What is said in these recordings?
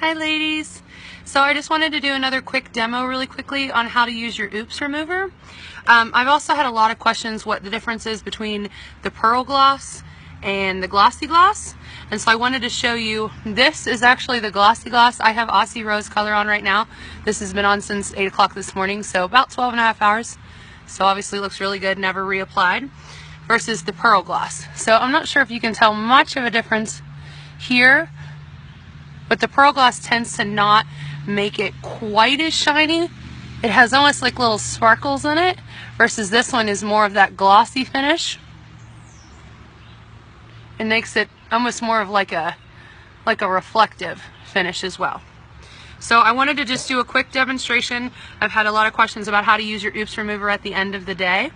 Hi ladies. So I just wanted to do another quick demo really quickly on how to use your Oops remover. I've also had a lot of questions what the difference is between the pearl gloss and the glossy gloss. And so I wanted to show you, this is actually the glossy gloss. I have Aussie Rose color on right now. This has been on since 8 o'clock this morning, so about 12 and a half hours. So obviously looks really good, never reapplied. Versus the pearl gloss. So I'm not sure if you can tell much of a difference here, but the pearl gloss tends to not make it quite as shiny. It has almost like little sparkles in it, versus this one is more of that glossy finish. It makes it almost more of like a reflective finish as well. So I wanted to just do a quick demonstration. I've had a lot of questions about how to use your Oops remover at the end of the day.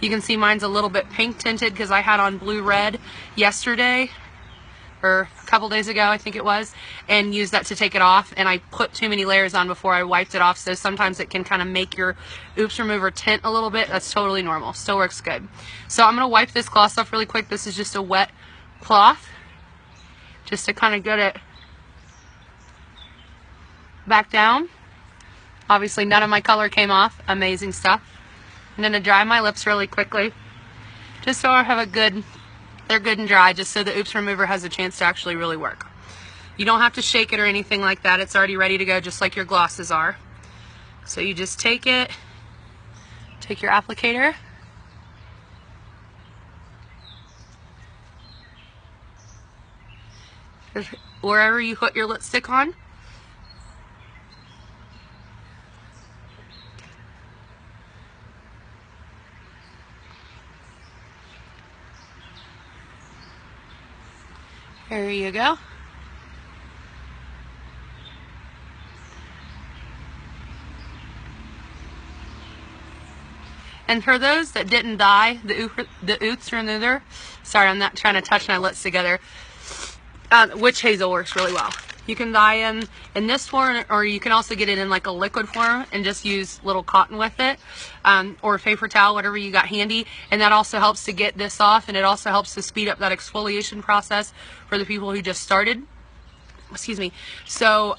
You can see mine's a little bit pink tinted because I had on blue red yesterday, or a couple days ago I think it was, and used that to take it off, and I put too many layers on before I wiped it off, so sometimes it can kind of make your Oops remover tint a little bit. That's totally normal, still works good. So I'm going to wipe this gloss off really quick. This is just a wet cloth just to kind of get it back down. Obviously none of my color came off. Amazing stuff. I'm going to dry my lips really quickly just so I have they're good and dry, just so the Oops remover has a chance to actually really work. You don't have to shake it or anything like that. It's already ready to go, just like your glosses are. So you just take your applicator, wherever you put your lipstick on. There you go. And for those that didn't dye the Oops remover, sorry, I'm not trying to touch my lips together, witch hazel works really well. You can dye in this form, or you can also get it in like a liquid form and just use little cotton with it, or a paper towel, whatever you got handy, and that also helps to get this off, and it also helps to speed up that exfoliation process for the people who just started. Excuse me. So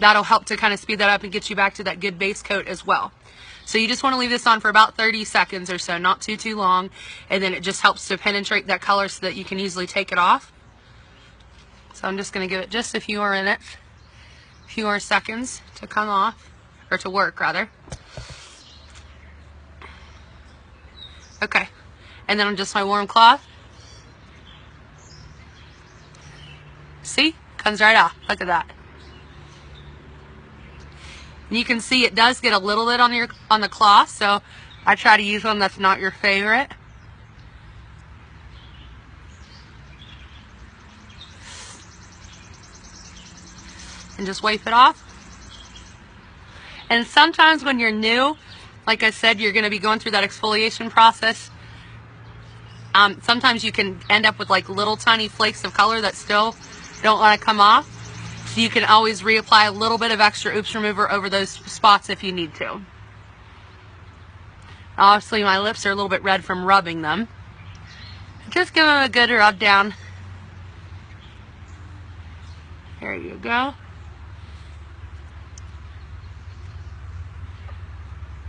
that'll help to kind of speed that up and get you back to that good base coat as well. So you just want to leave this on for about 30 seconds or so, not too long, and then it just helps to penetrate that color so that you can easily take it off. So I'm just going to give it just a few more seconds to come off, or to work rather. Okay, and then on just my warm cloth. See, comes right off. Look at that. And you can see it does get a little bit on the cloth, so I try to use one that's not your favorite. And just wipe it off. And sometimes when you're new, like I said, you're going to be going through that exfoliation process. Sometimes you can end up with like little tiny flakes of color that still don't want to come off. So you can always reapply a little bit of extra Oops remover over those spots if you need to. Obviously my lips are a little bit red from rubbing them. Just give them a good rub down. There you go.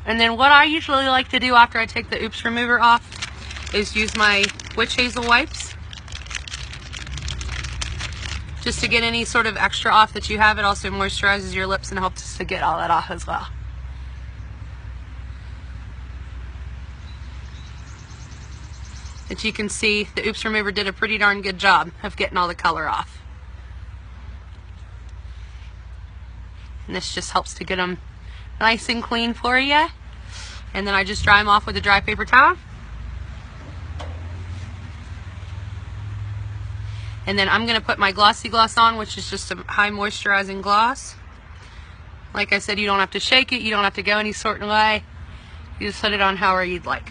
And then what I usually like to do after I take the Oops remover off is use my witch hazel wipes, just to get any sort of extra off that you have. It also moisturizes your lips and helps to get all that off as well. As you can see, the Oops remover did a pretty darn good job of getting all the color off. And this just helps to get them nice and clean for you. And then I just dry them off with a dry paper towel. And then I'm going to put my glossy gloss on, which is just a high moisturizing gloss. Like I said, you don't have to shake it, you don't have to go any certain way. You just put it on however you'd like.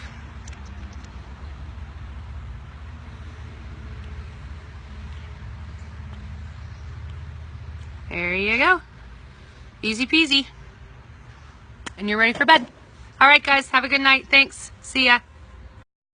There you go. Easy peasy. And you're ready for bed. Alright guys, have a good night. Thanks. See ya.